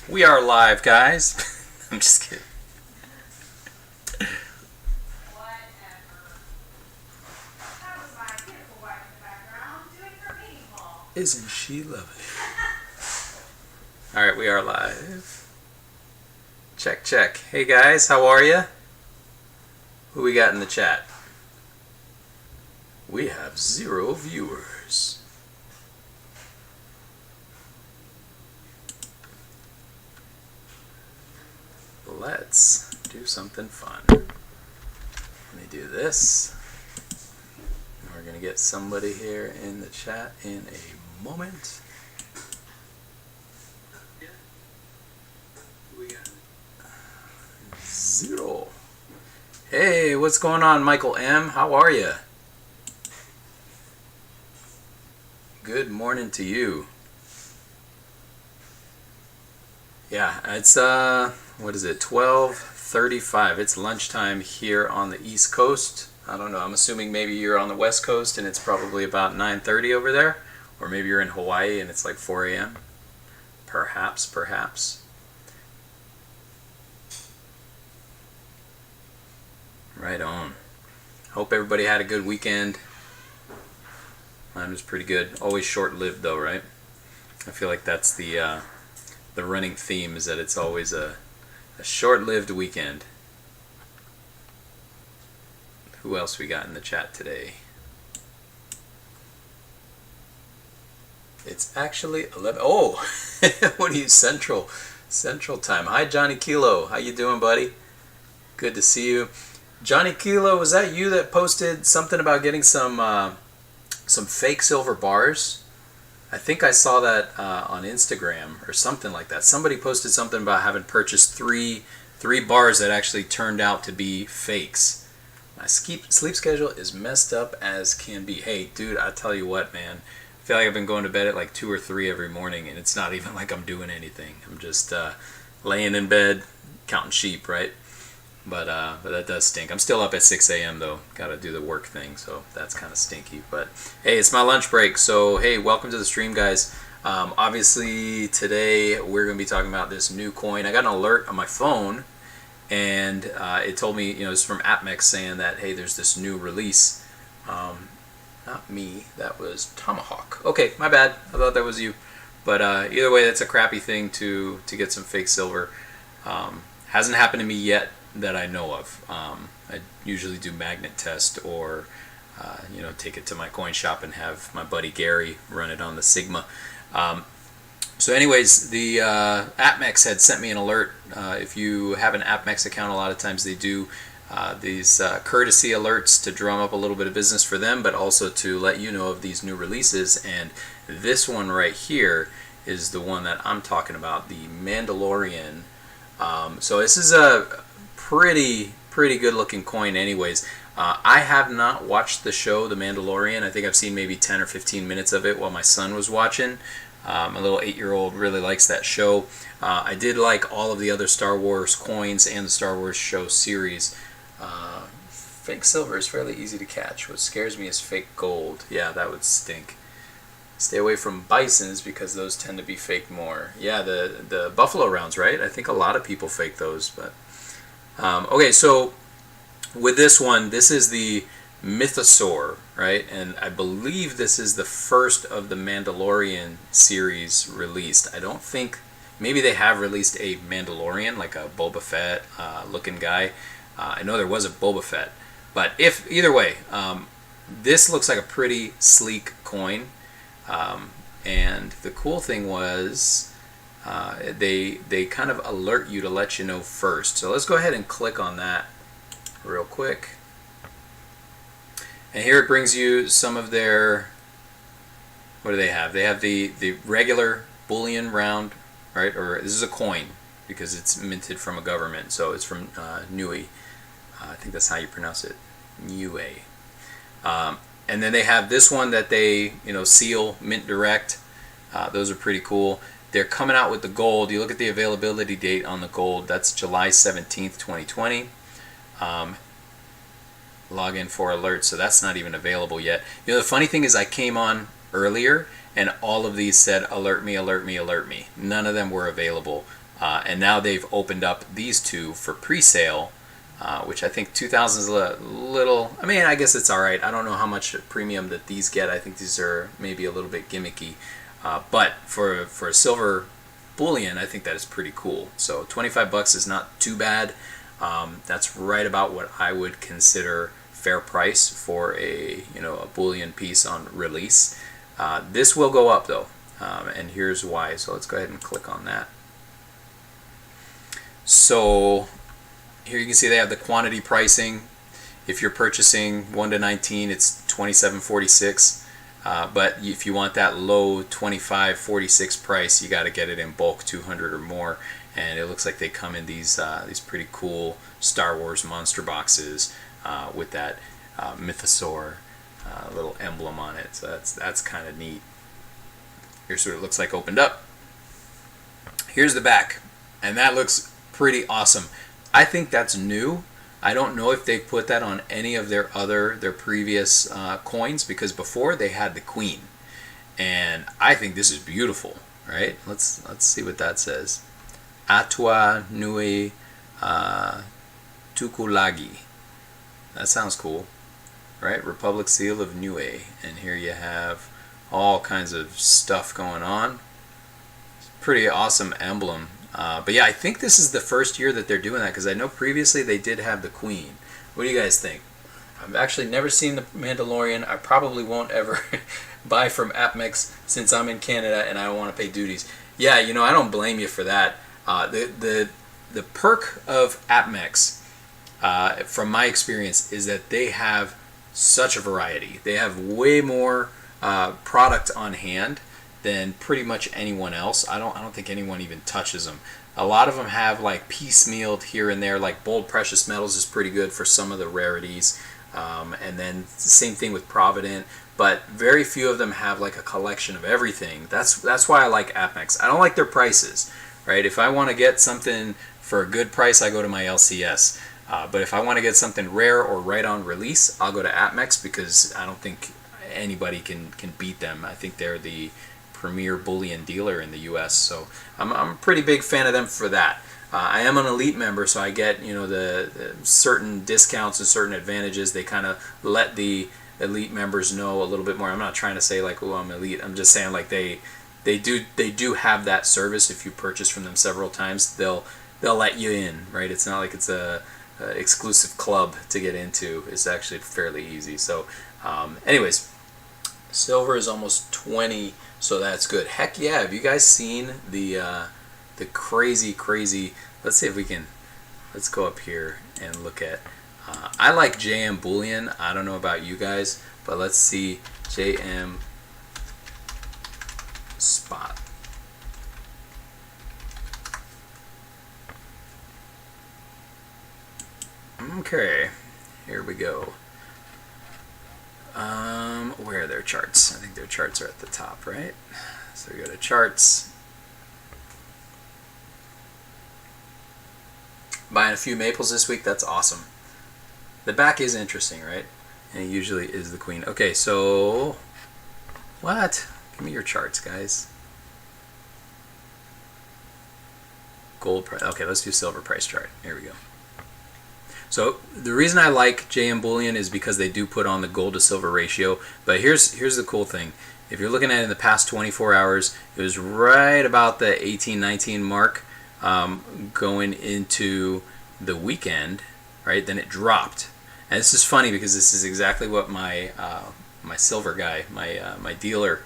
We are live, guys. I'm just kidding. Isn't she lovely? Alright, we are live. Check, check. Hey guys, how are you? Who we got in the chat? We have 0 viewers. Let's do something fun. Let me do this. And we're going to get somebody here in the chat in a moment. We got 0. Hey, what's going on, Michael M? How are you? Good morning to you. Yeah, it's what is it, 12:35. It's lunchtime here on the East Coast. I don't know, I'm assuming maybe you're on the West Coast and it's probably about 9:30 over there, or maybe you're in Hawaii and it's like 4 a.m. Perhaps. Right on. Hope everybody had a good weekend. Mine was pretty good. Always short-lived though, right? I feel like that's the running theme, is that it's always a short-lived weekend. Who else we got in the chat today? It's actually 11. Oh, what are you, Central Time? Hi, Johnny Kilo. How you doing, buddy? Good to see you. Johnny Kilo, was that you that posted something about getting some fake silver bars? I think I saw that on Instagram or something like that. Somebody posted something about having purchased three bars that actually turned out to be fakes. My sleep schedule is messed up as can be. Hey, dude, I tell you what, man. I feel like I've been going to bed at like 2 or 3 every morning, and it's not even like I'm doing anything. I'm just laying in bed, counting sheep, right? But that does stink. I'm still up at 6 a.m. though. Got to do the work thing, so that's kind of stinky. But hey, it's my lunch break, so hey, welcome to the stream, guys. Obviously, today we're going to be talking about this new coin. I got an alert on my phone, and it told me, it's from APMEX saying that, hey, there's this new release. Not me, that was Tomahawk. Okay, my bad. I thought that was you. But either way, that's a crappy thing to get some fake silver. Hasn't happened to me yet that I know of. I usually do magnet test or take it to my coin shop and have my buddy Gary run it on the Sigma. So anyways, the APMEX had sent me an alert. If you have an APMEX account, a lot of times they do these courtesy alerts to drum up a little bit of business for them, but also to let you know of these new releases. And this one right here is the one that I'm talking about, the Mandalorian. So this is a pretty good looking coin anyways. I have not watched the show The Mandalorian. I think I've seen maybe 10 or 15 minutes of it while my son was watching. My little 8-year-old really likes that show. I did like all of the other Star Wars coins and the Star Wars show series. Fake silver is fairly easy to catch. What scares me is fake gold. Yeah, that would stink. Stay away from bisons because those tend to be faked more. Yeah, the buffalo rounds, right? I think a lot of people fake those. But okay, so with this one, this is the Mythosaur, right? And I believe this is the first of the Mandalorian series released. I don't think, maybe they have released a Mandalorian, like a Boba Fett looking guy. I know there was a Boba Fett. But either way, this looks like a pretty sleek coin. And the cool thing was they kind of alert you to let you know first. So let's go ahead and click on that real quick. And here it brings you some of their, what do they have? They have the regular bullion round, right? Or this is a coin because it's minted from a government. So it's from Nuie. I think that's how you pronounce it, Nuie. And then they have this one that they, seal, mint direct. Those are pretty cool. They're coming out with the gold. You look at the availability date on the gold. That's July 17th, 2020. Log in for alerts, so that's not even available yet. The funny thing is I came on earlier and all of these said alert me, alert me, alert me. None of them were available And now they've opened up these two for pre-sale, which I think 2,000 is a little, I mean, I guess it's alright. I don't know how much premium that these get. I think these are maybe a little bit gimmicky. But for a silver bullion, I think that is pretty cool. So 25 bucks is not too bad. That's right about what I would consider fair price for a bullion piece on release. This will go up though, and here's why. So let's go ahead and click on that. So here you can see they have the quantity pricing. If you're purchasing 1 to 19, it's $27.46. But if you want that low $25.46 price, you got to get it in bulk, 200 or more. And it looks like they come in these pretty cool Star Wars monster boxes with that Mythosaur little emblem on it. So that's kind of neat. Here's what it looks like opened up. Here's the back, and that looks pretty awesome. I think that's new. I don't know if they put that on any of their previous coins, because before they had the Queen, and I think this is beautiful. Right? Let's see what that says. Atua Nuie Tukulagi. That sounds cool, right? Republic Seal of Nuie, and here you have all kinds of stuff going on. It's a pretty awesome emblem. But yeah, I think this is the first year that they're doing that, because I know previously they did have the Queen. What do you guys think? I've actually never seen the Mandalorian. I probably won't ever buy from APMEX since I'm in Canada and I don't want to pay duties. Yeah, I don't blame you for that. The perk of APMEX, from my experience, is that they have such a variety. They have way more product on hand than pretty much anyone else. I don't think anyone even touches them. A lot of them have like piecemealed here and there, like Bold Precious Metals is pretty good for some of the rarities, and then the same thing with Provident, but very few of them have like a collection of everything. That's why I like APMEX. I don't like their prices, right? If I want to get something for a good price, I go to my LCS. But if I want to get something rare or right on release, I'll go to APMEX, because I don't think anybody can beat them. I think they're the premier bullion dealer in the US, so I'm a pretty big fan of them for that. I am an elite member, so I get the certain discounts and certain advantages. They kind of let the elite members know a little bit more. I'm not trying to say like, oh, I'm elite. I'm just saying like they do have that service. If you purchase from them several times, they'll let you in, right? It's not like it's a exclusive club to get into. It's actually fairly easy. So anyways, silver is almost 20, so that's good. Heck yeah, have you guys seen the crazy, let's see if we can, let's go up here and look at, I like JM Bullion. I don't know about you guys, but let's see JM Spot. Okay, here we go. Where are their charts? I think their charts are at the top, right? So we go to charts. Buying a few maples this week, that's awesome. The back is interesting, right? And it usually is the Queen. Okay, so what? Give me your charts, guys. Gold price. Okay, let's do silver price chart. Here we go. So the reason I like JM Bullion is because they do put on the gold to silver ratio. But here's the cool thing. If you're looking at it in the past 24 hours, it was right about the 18-19 mark going into the weekend, right? Then it dropped. And this is funny because this is exactly what my my silver guy, my dealer,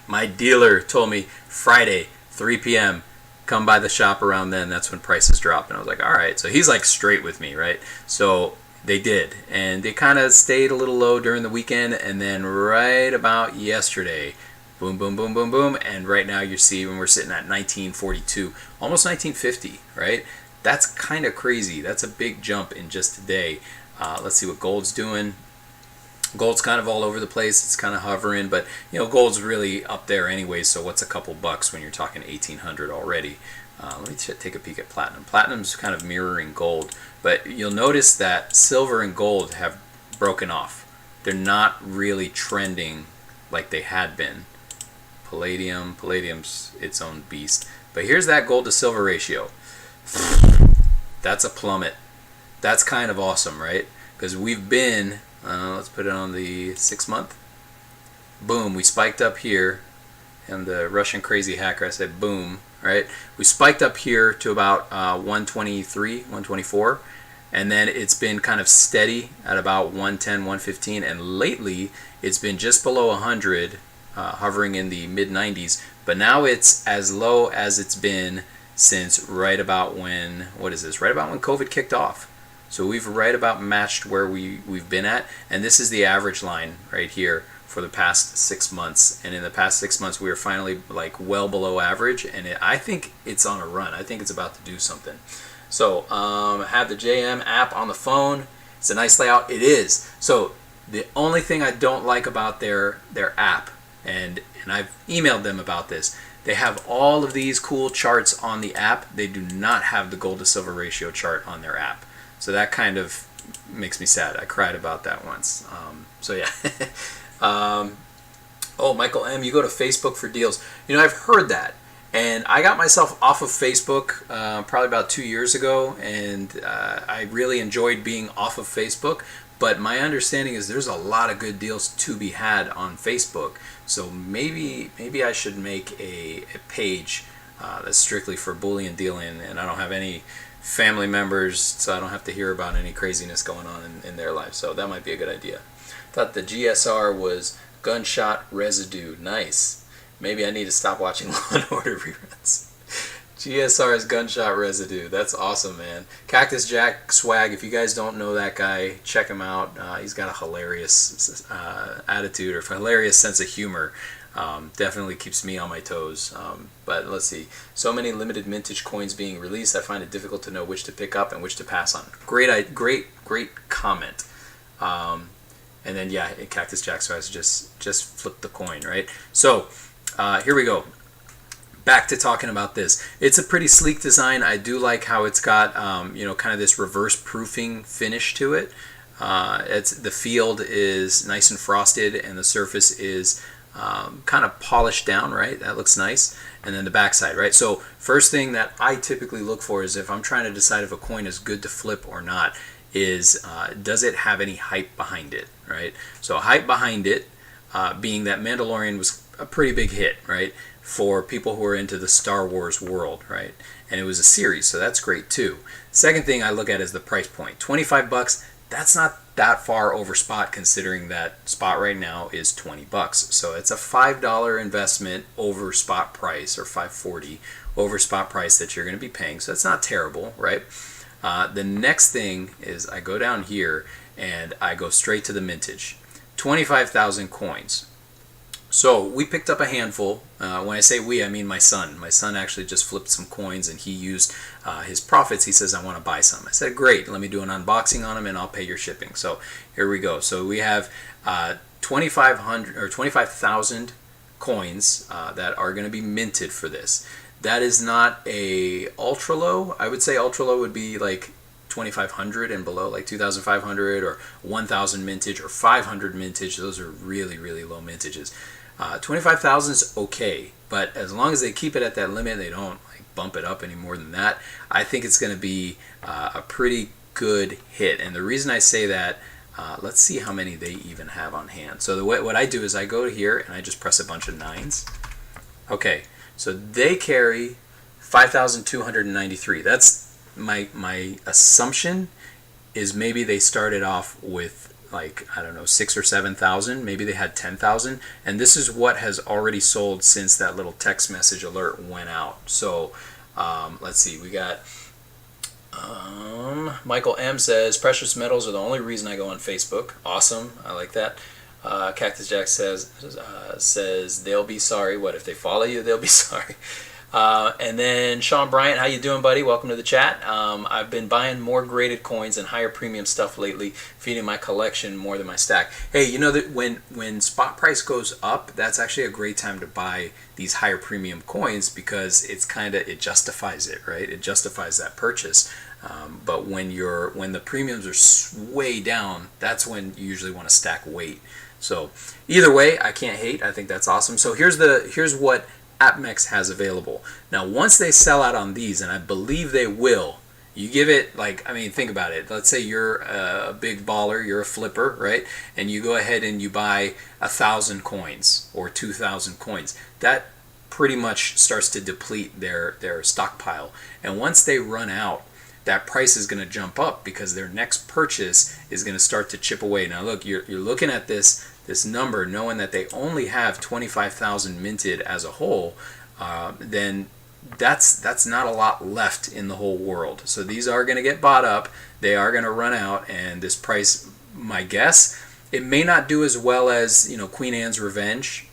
my dealer told me Friday, 3 p.m. come by the shop around then. That's when prices drop. And I was like, all right. So he's like straight with me, right? So they did, and they kind of stayed a little low during the weekend, and then right about yesterday, boom, boom, boom, boom, boom, and right now you see when we're sitting at 1942, almost 1950, right? That's kind of crazy. That's a big jump in just a day. Let's see what gold's doing. Gold's kind of all over the place. It's kind of hovering, but gold's really up there anyway. So what's a couple bucks when you're talking 1800 already? Let me take a peek at platinum. Platinum's kind of mirroring gold, but you'll notice that silver and gold have broken off. They're not really trending like they had been. Palladium's its own beast. But here's that gold to silver ratio. That's a plummet. That's kind of awesome, right? Because we've been, let's put it on the 6 month. Boom, we spiked up here. And the Russian crazy hacker, I said boom, right? We spiked up here to about 123, 124. And then it's been kind of steady at about 110, 115. And lately, it's been just below 100, hovering in the mid-90s. But now it's as low as it's been since right about when, what is this? Right about when COVID kicked off. So we've right about matched where we've been at. And this is the average line right here for the past 6 months. And in the past 6 months, we are finally like well below average. And I think it's on a run. I think it's about to do something. So have the JM app on the phone. It's a nice layout. It is. So the only thing I don't like about their app, and I've emailed them about this, they have all of these cool charts on the app. They do not have the gold to silver ratio chart on their app. So that kind of makes me sad. I cried about that once. So yeah. Oh, Michael M., you go to Facebook for deals. You know, I've heard that. And I got myself off of Facebook probably about 2 years ago, and I really enjoyed being off of Facebook. But my understanding is there's a lot of good deals to be had on Facebook. So maybe I should make a page that's strictly for bullion dealing, and I don't have any family members, so I don't have to hear about any craziness going on in their life. So that might be a good idea. Thought the GSR was gunshot residue. Nice. Maybe I need to stop watching Law and Order reruns. GSR's gunshot residue. That's awesome, man. Cactus Jack swag. If you guys don't know that guy, check him out. He's got a hilarious attitude, or hilarious sense of humor. Definitely keeps me on my toes. But let's see. So many limited mintage coins being released. I find it difficult to know which to pick up and which to pass on. Great comment. And then yeah, Cactus Jack swag just flip the coin, right? So. Here we go. Back to talking about this. It's a pretty sleek design. I do like how it's got, kind of this reverse proofing finish to it. The field is nice and frosted, and the surface is kind of polished down, right? That looks nice. And then the backside, right? So first thing that I typically look for is if I'm trying to decide if a coin is good to flip or not, is does it have any hype behind it, right? So hype behind it, being that Mandalorian was a pretty big hit, right, for people who are into the Star Wars world, right? And it was a series, so that's great too. Second thing I look at is the price point. $25, that's not that far over spot, considering that spot right now is $20. So it's a $5 investment over spot price, or $5.40 over spot price that you're going to be paying. So that's not terrible, right? The next thing is I go down here and I go straight to the mintage. 25,000 coins. So we picked up a handful. When I say we, I mean my son. My son actually just flipped some coins, and he used his profits. He says, I want to buy some. I said, great, let me do an unboxing on them and I'll pay your shipping. So here we go. So we have 2,500 or 25,000 coins that are going to be minted for this. That is not a ultra low. I would say ultra low would be like 2,500 and below, like 2,500 or 1,000 mintage or 500 mintage. Those are really, really low mintages. 25,000 is okay, but as long as they keep it at that limit, they don't like bump it up any more than that, I think it's going to be a pretty good hit. And the reason I say that, let's see how many they even have on hand. So what I do is I go here and I just press a bunch of 9s. Okay, so they carry 5,293. That's my assumption is maybe they started off with like, I don't know, 6,000 or 7,000. Maybe they had 10,000, and this is what has already sold since that little text message alert went out. So let's see, we got Michael M says precious metals are the only reason I go on Facebook. Awesome, I like that. Cactus Jack says they'll be sorry. What if they follow you? They'll be sorry. And then Sean Bryant, how you doing, buddy? Welcome to the chat. I've been buying more graded coins and higher premium stuff lately, feeding my collection more than my stack. Hey, you know that when spot price goes up, that's actually a great time to buy these higher premium coins, because it justifies it, right? It justifies that purchase. But when the premiums are way down, that's when you usually want to stack weight. So either way, I can't hate. I think that's awesome. So here's what APMEX has available. Now, once they sell out on these, and I believe they will, you give it, like, I mean, think about it. Let's say you're a big baller, you're a flipper, right? And you go ahead and you buy 1,000 coins or 2,000 coins. That pretty much starts to deplete their stockpile. And once they run out, that price is going to jump up because their next purchase is going to start to chip away. Now, look, you're looking at this number, knowing that they only have 25,000 minted as a whole, then that's not a lot left in the whole world. So these are going to get bought up. They are going to run out, and this price, my guess, it may not do as well as, you know, Queen Anne's Revenge,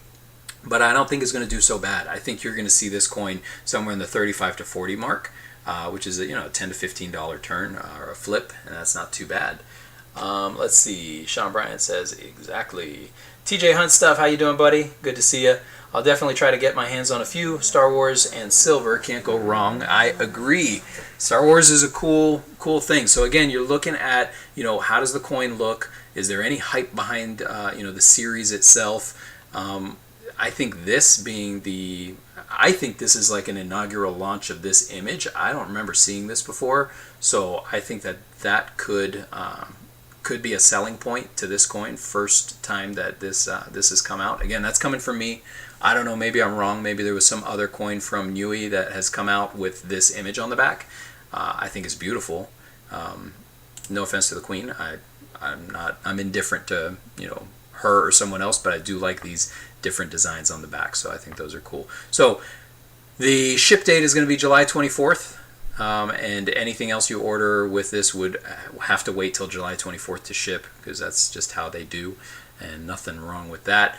but I don't think it's going to do so bad. I think you're going to see this coin somewhere in the 35 to 40 mark, which is a, you know, a $10 to $15 turn or a flip, and that's not too bad. Let's see. Sean Bryant says exactly. TJ Hunt Stuff, how you doing, buddy? Good to see you. I'll definitely try to get my hands on a few. Star Wars and silver, can't go wrong. I agree. Star Wars is a cool thing. So again, you're looking at, you know, how does the coin look? Is there any hype behind, you know, the series itself? I think this being I think this is like an inaugural launch of this image. I don't remember seeing this before, so I think that could be a selling point to this coin. First time that this has come out. Again, that's coming from me. I don't know, maybe I'm wrong. Maybe there was some other coin from Nuie that has come out with this image on the back. I think it's beautiful. No offense to the queen. I'm indifferent to, you know, her or someone else, but I do like these different designs on the back, so I think those are cool. So the ship date is going to be July 24th, and anything else you order with this would have to wait till July 24th to ship, because that's just how they do, and nothing wrong with that.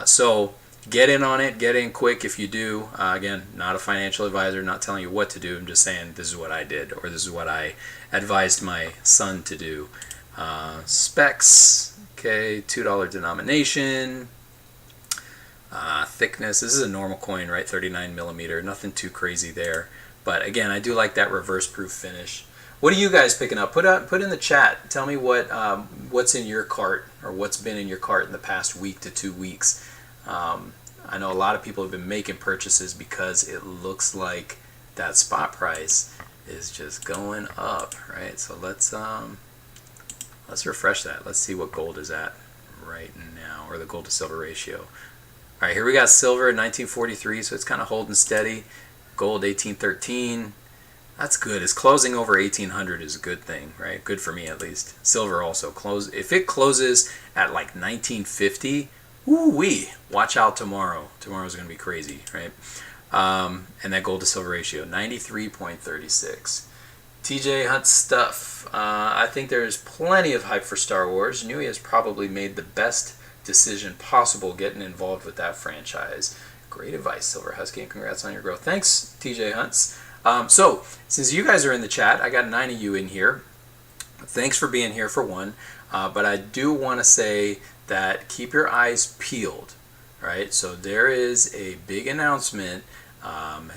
So get in on it, get in quick if you do. Again, not a financial advisor, not telling you what to do. I'm just saying this is what I did, or this is what I advised my son to do. Specs, okay, $2 denomination. Thickness, this is a normal coin, right? 39 millimeter, nothing too crazy there. But again, I do like that reverse proof finish. What are you guys picking up? Put in the chat. Tell me what's in your cart, or what's been in your cart in the past week to 2 weeks. I know a lot of people have been making purchases because it looks like that spot price is just going up, right? So let's refresh that. Let's see what gold is at right now, or the gold to silver ratio. All right, here we got silver at 1943, so it's kind of holding steady. Gold 1813. That's good. It's closing over 1800 is a good thing, right? Good for me at least. Silver also if it closes at like 1950, woo-wee, watch out tomorrow. Tomorrow's going to be crazy, right? And that gold to silver ratio, 93.36. TJ Hunt Stuff. I think there's plenty of hype for Star Wars. Nuie has probably made the best decision possible getting involved with that franchise. Great advice, Silver Husky, and congrats on your growth. Thanks, TJ Hunts. So, since you guys are in the chat, I got 9 of you in here. Thanks for being here, for one. But I do want to say that keep your eyes peeled, right? So there is a big announcement.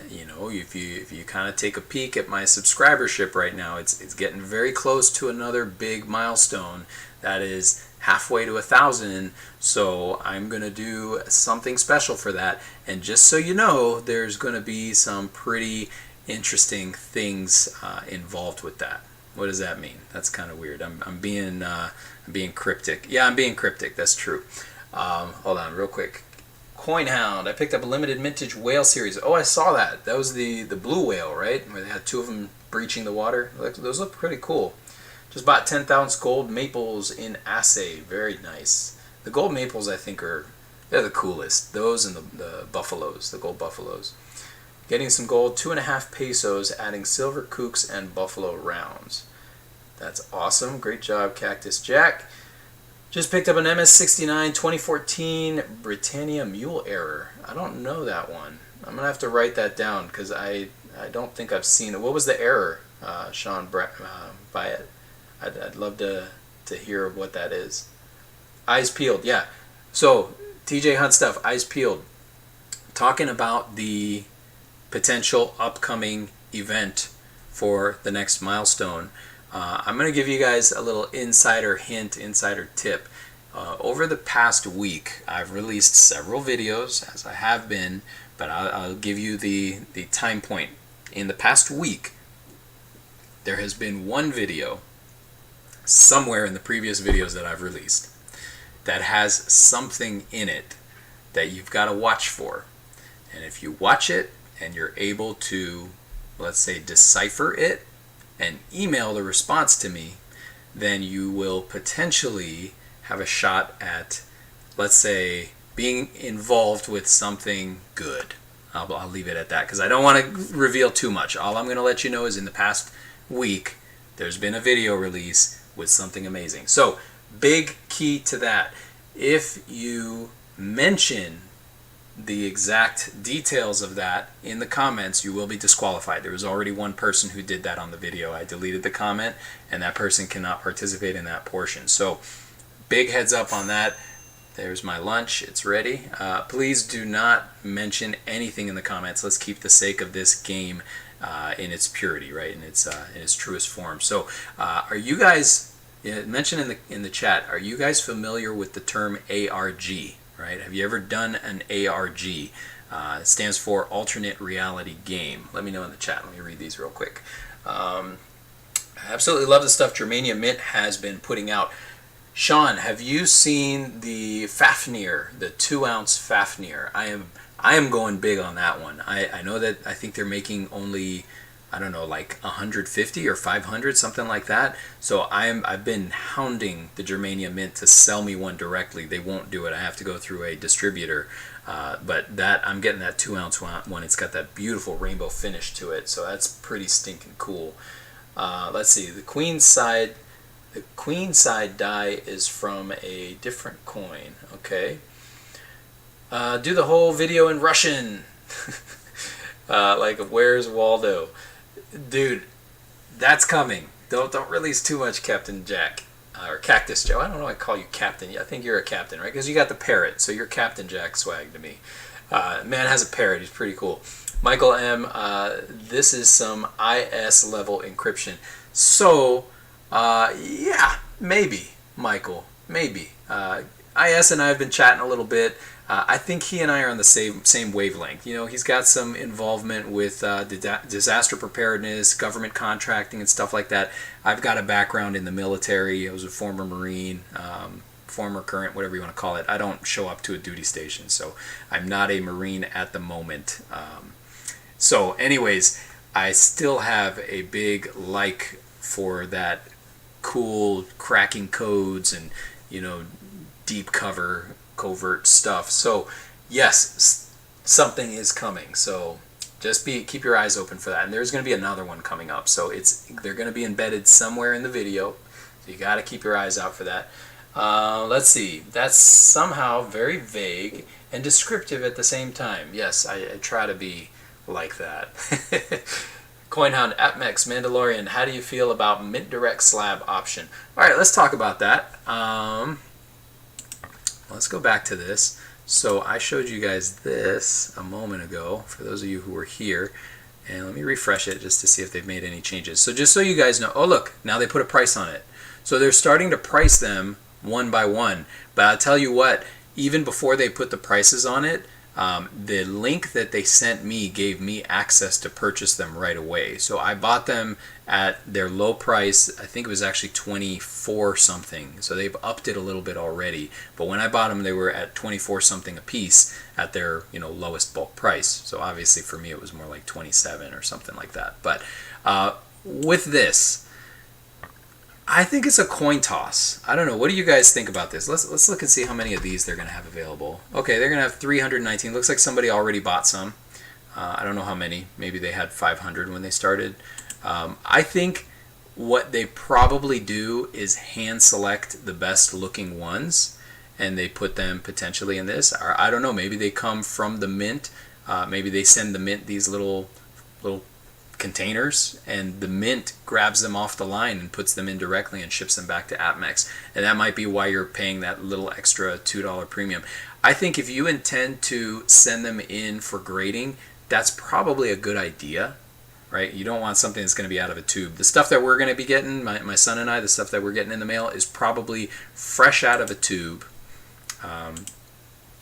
You know, if you kind of take a peek at my subscribership right now, it's getting very close to another big milestone. That is halfway to 1,000, so I'm gonna do something special for that. And just so you know, there's gonna be some pretty interesting things involved with that. What does that mean? That's kind of weird. I'm being cryptic. Yeah, I'm being cryptic. That's true. Hold on, real quick. Coin Hound. I picked up a limited mintage whale series. Oh, I saw that. That was the blue whale, right? Where they had 2 of them breaching the water. Those look pretty cool. Just bought 10,000 gold maples in assay. Very nice. The gold maples, I think, they're the coolest. Those and the buffaloes, the gold buffaloes. Getting some gold, 2.5 pesos, adding silver kooks and buffalo rounds. That's awesome. Great job, Cactus Jack. Just picked up an MS69 2014 Britannia Mule Error. I don't know that one. I'm going to have to write that down because I don't think I've seen it. What was the error, Sean Byatt? I'd love to hear what that is. Eyes peeled, yeah. So, TJ Hunt Stuff, eyes peeled. Talking about the potential upcoming event for the next milestone. I'm going to give you guys a little insider hint, insider tip. over the past week, I've released several videos, as I have been, but I'll give you the time point. In the past week, there has been one video somewhere in the previous videos that I've released that has something in it that you've got to watch for. And if you watch it and you're able to, let's say, decipher it and email the response to me, then you will potentially have a shot at, let's say, being involved with something good. I'll leave it at that because I don't want to reveal too much. All I'm going to let you know is in the past week, there's been a video release with something amazing. So, big key to that. If you mention the exact details of that in the comments, you will be disqualified. There was already one person who did that on the video. I deleted the comment, and that person cannot participate in that portion. So, big heads up on that. There's my lunch. It's ready. Please do not mention anything in the comments. Let's keep the sake of this game in its purity, right? In its truest form. So, are you guys, mention in the chat, are you guys familiar with the term ARG? Right? Have you ever done an ARG? It stands for Alternate Reality Game. Let me know in the chat. Let me read these real quick. I absolutely love the stuff Germania Mint has been putting out. Sean, have you seen the Fafnir, the 2-ounce Fafnir? I am going big on that one. I know that I think they're making only, I don't know, like 150 or 500, something like that. So I've been hounding the Germania Mint to sell me one directly. They won't do it. I have to go through a distributor. But I'm getting that 2-ounce one. It's got that beautiful rainbow finish to it. So that's pretty stinking cool. Let's see. The Queen side die is from a different coin. Okay. Do the whole video in Russian. Like, where's Waldo? Dude, that's coming. Don't release too much, Captain Jack. Or Cactus Joe. I don't know why I call you Captain. I think you're a captain, right? Because you got the parrot, so you're Captain Jack swag to me. Man has a parrot. He's pretty cool. Michael M., this is some IS level encryption. So, yeah, maybe, Michael. Maybe. IS and I have been chatting a little bit. I think he and I are on the same wavelength. You know, he's got some involvement with disaster preparedness, government contracting, and stuff like that. I've got a background in the military. I was a former Marine, former current, whatever you want to call it. I don't show up to a duty station, so I'm not a Marine at the moment. So anyways, I still have a big like for that cool cracking codes and, you know, deep cover covert stuff. So yes, something is coming. So just keep your eyes open for that. And there's going to be another one coming up. So they're going to be embedded somewhere in the video. So you got to keep your eyes out for that. Let's see. That's somehow very vague and descriptive at the same time. Yes, I try to be like that. Coinhound, APMEX, Mandalorian, how do you feel about Mint Direct slab option? All right, let's talk about that. Let's go back to this. So I showed you guys this a moment ago, for those of you who were here. And let me refresh it just to see if they've made any changes. So just so you guys know, oh look, now they put a price on it. So they're starting to price them one by one. But I'll tell you what, even before they put the prices on it, the link that they sent me gave me access to purchase them right away. So I bought them at their low price. I think it was actually 24 something. So they've upped it a little bit already. But when I bought them, they were at 24 something a piece at their, you know, lowest bulk price. So obviously for me, it was more like 27 or something like that. But with this, I think it's a coin toss. I don't know. What do you guys think about this? Let's look and see how many of these they're going to have available. Okay, they're going to have 319. Looks like somebody already bought some. I don't know how many. Maybe they had 500 when they started. I think what they probably do is hand select the best looking ones, and they put them potentially in this. Or I don't know. Maybe they come from the mint. Maybe they send the mint these little containers, and the mint grabs them off the line and puts them in directly and ships them back to APMEX. And that might be why you're paying that little extra $2 premium. I think if you intend to send them in for grading, that's probably a good idea. right? You don't want something that's going to be out of a tube. The stuff that we're going to be getting, my son and I, the stuff that we're getting in the mail is probably fresh out of a tube,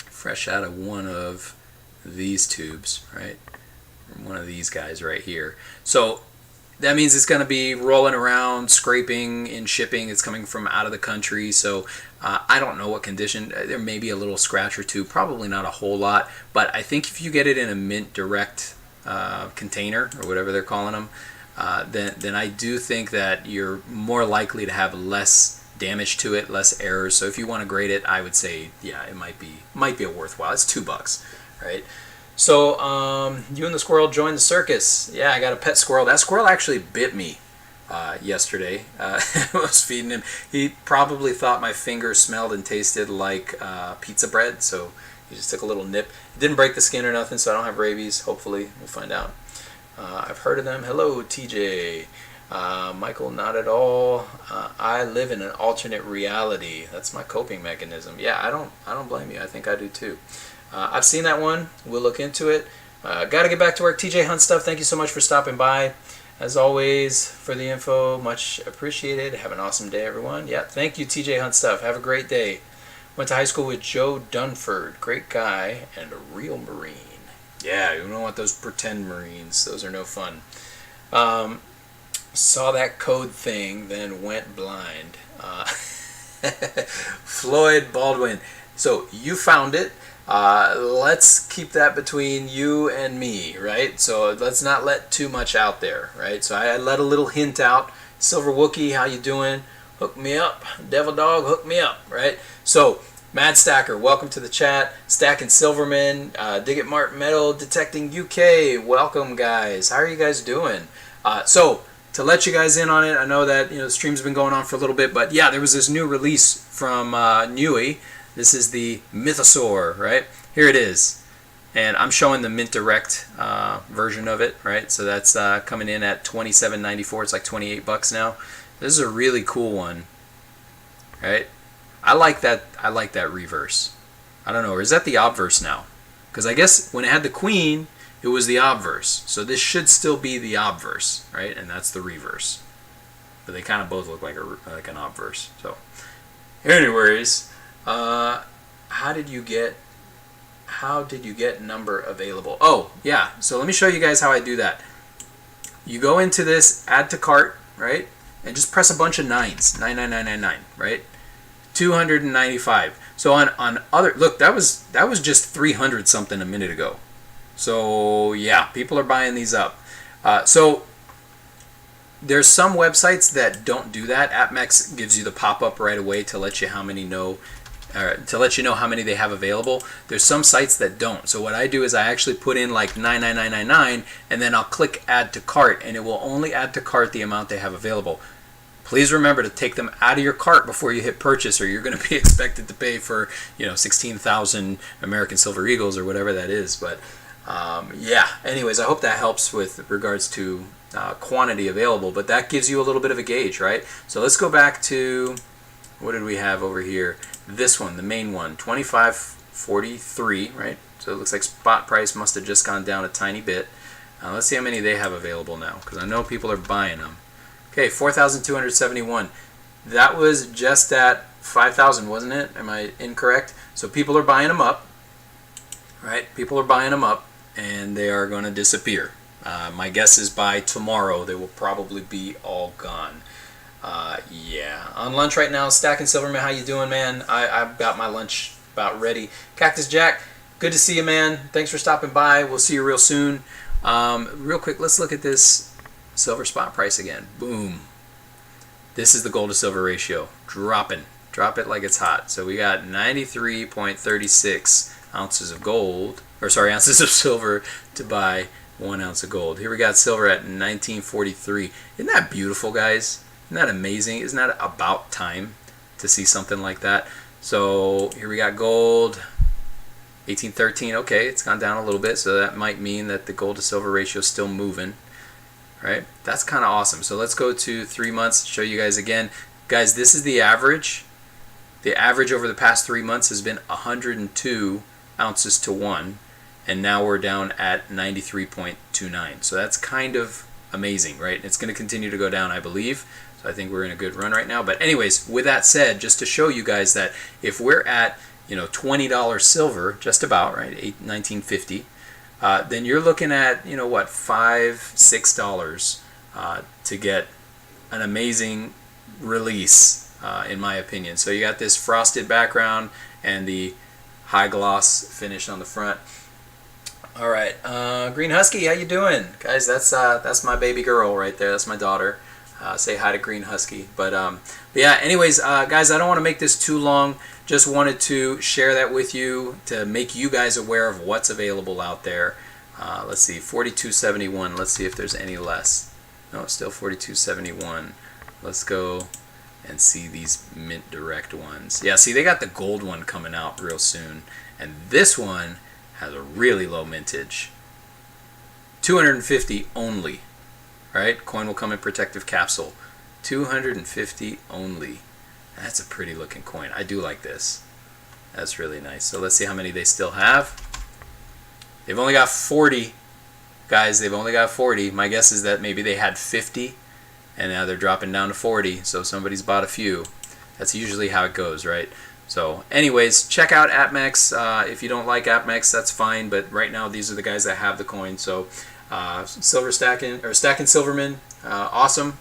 fresh out of one of these tubes, right? One of these guys right here. So that means it's going to be rolling around, scraping in shipping. It's coming from out of the country. So I don't know what condition. There may be a little scratch or two, probably not a whole lot. But I think if you get it in a mint direct container, or whatever they're calling them, then I do think that you're more likely to have less damage to it, less errors. So if you want to grade it, I would say, yeah, it might be a worthwhile. It's $2, right? So you and the squirrel joined the circus. Yeah, I got a pet squirrel. That squirrel actually bit me yesterday. I was feeding him. He probably thought my finger smelled and tasted like pizza bread, so he just took a little nip. It didn't break the skin or nothing, so I don't have rabies. Hopefully, we'll find out. I've heard of them. Hello, TJ. Michael, not at all. I live in an alternate reality. That's my coping mechanism. Yeah, I don't blame you. I think I do too. I've seen that one. We'll look into it. Got to get back to work. TJ Hunt Stuff, thank you so much for stopping by. As always, for the info, much appreciated. Have an awesome day, everyone. Yeah, thank you, TJ Hunt Stuff. Have a great day. Went to high school with Joe Dunford. Great guy and a real Marine. Yeah, you don't want those pretend Marines. Those are no fun. Saw that code thing, then went blind. Floyd Baldwin. So you found it. Let's keep that between you and me, right? So let's not let too much out there, right? So I let a little hint out. Silver Wookie, how you doing? Hook me up. Devil Dog, hook me up, right? So Mad Stacker, welcome to the chat. Stacking Silverman, Dig It Mart Metal, Detecting UK, welcome guys. How are you guys doing? So to let you guys in on it, I know that the stream's been going on for a little bit, but yeah, there was this new release from Nuie. This is the Mythosaur, right? Here it is. And I'm showing the Mint Direct version of it, right? So that's coming in at $27.94. It's like $28 now. This is a really cool one, right? I like that reverse. I don't know, or is that the Obverse now? Because I guess when it had the Queen, it was the Obverse. So this should still be the Obverse, right? And that's the reverse. But they kind of both look like an Obverse. So, anyways. How did you get number available? Oh, yeah. So let me show you guys how I do that. You go into this add to cart, right? And just press a bunch of 9s. 99999, right? 295. So on other, look, that was just 300 something a minute ago. So yeah, people are buying these up. So there's some websites that don't do that. APMEX gives you the pop-up right away to let you know how many they have available. There's some sites that don't. So what I do is I actually put in like 99999 and then I'll click add to cart and it will only add to cart the amount they have available. Please remember to take them out of your cart before you hit purchase or you're going to be expected to pay for 16,000 American Silver Eagles or whatever that is. But yeah, anyways, I hope that helps with regards to quantity available, but that gives you a little bit of a gauge, right? So let's go back to, what did we have over here? This one, the main one, 25.43, right? So it looks like spot price must have just gone down a tiny bit. Let's see how many they have available now, because I know people are buying them. Okay, 4,271. That was just at 5,000, wasn't it? Am I incorrect? So people are buying them up, right? People are buying them up, and they are going to disappear. My guess is by tomorrow they will probably be all gone. Yeah, on lunch right now. Stacking Silverman, how you doing, man? I've got my lunch about ready. Cactus Jack, good to see you, man. Thanks for stopping by. We'll see you real soon. Real quick, let's look at this silver spot price again. Boom. This is the gold to silver ratio. Dropping. Drop it like it's hot. So we got 93.36 ounces of gold, or sorry, ounces of silver to buy 1 ounce of gold. Here we got silver at 1943. Isn't that beautiful, guys? Isn't that amazing? Isn't that about time to see something like that? So here we got gold, 1813. Okay, it's gone down a little bit, so that might mean that the gold to silver ratio is still moving, right? That's kind of awesome. So let's go to 3 months, show you guys again. Guys, this is the average. The average over the past 3 months has been 102 ounces to 1, and now we're down at 93.29. So that's kind of amazing, right? It's going to continue to go down, I believe. So I think we're in a good run right now. But anyways, with that said, just to show you guys that if we're at, you know, $20 silver, just about, right, 1950, then you're looking at, you know, what, $5-6 to get an amazing release, in my opinion. So you got this frosted background and the high gloss finish on the front. All right, Green Husky, how you doing, guys? That's my baby girl right there. That's my daughter. Say hi to Green Husky. But yeah, anyways, guys, I don't want to make this too long. Just wanted to share that with you to make you guys aware of what's available out there. Let's see, 42.71. Let's see if there's any less. No, it's still 42.71. Let's go and see these Mint Direct ones. Yeah, see, they got the gold one coming out real soon, and this one has a really low mintage. 250 only. Right? Coin will come in protective capsule. 250 only. That's a pretty looking coin. I do like this. That's really nice. So let's see how many they still have. They've only got 40. Guys, they've only got 40. My guess is that maybe they had 50 and now they're dropping down to 40. So somebody's bought a few. That's usually how it goes, right? So anyways, check out APMEX. If you don't like APMEX, that's fine. But right now, these are the guys that have the coin. So silver stacking, or stacking Silverman, awesome.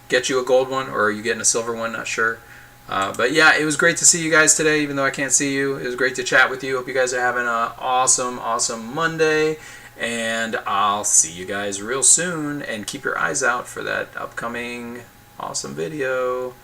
Get you a gold one, or are you getting a silver one? Not sure. But yeah, it was great to see you guys today, even though I can't see you. It was great to chat with you. Hope you guys are having an awesome Monday. And I'll see you guys real soon. And keep your eyes out for that upcoming awesome video.